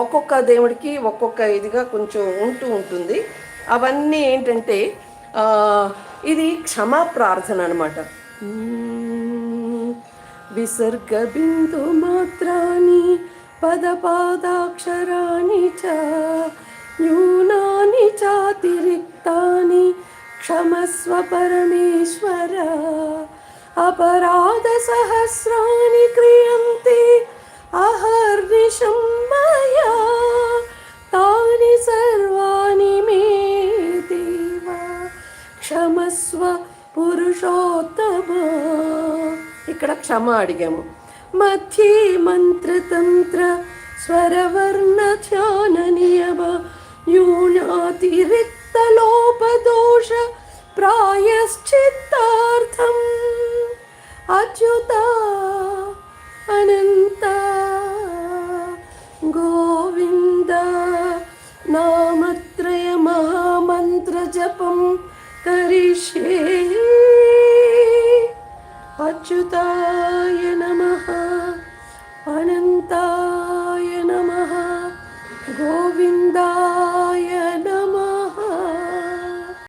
ఒక్కొక్క దేవుడికి ఒక్కొక్క ఇదిగా కొంచెం ఉంటుంది. అవన్నీ ఏంటంటే ఇది క్షమా ప్రార్థన అనమాట. విసర్గ బిందు మాత్రాన్ని పదపాదాక్షరాణి చ న్యూనాని చాతిరిక్తాని క్షమస్వ పరమేశ్వర. అపరాధ సహస్రాని క్రియంతే అహర్నిశం మయా తాని సర్వాణి మే దేవ క్షమస్వ పురుషోత్తమ. ఇక్కడ క్షమ అడిగాము. మధ్యే మంత్రతంత్ర స్వరవర్ణ ధ్యాన నియమ న్యూనాతిరిక్త లోపదోష ప్రాయశ్చిత్తార్థం అచ్యుత అనంత గోవింద నామత్రయ మహామంత్ర జపం కరిష్యే. అచ్యుతాయ నమః అనంతా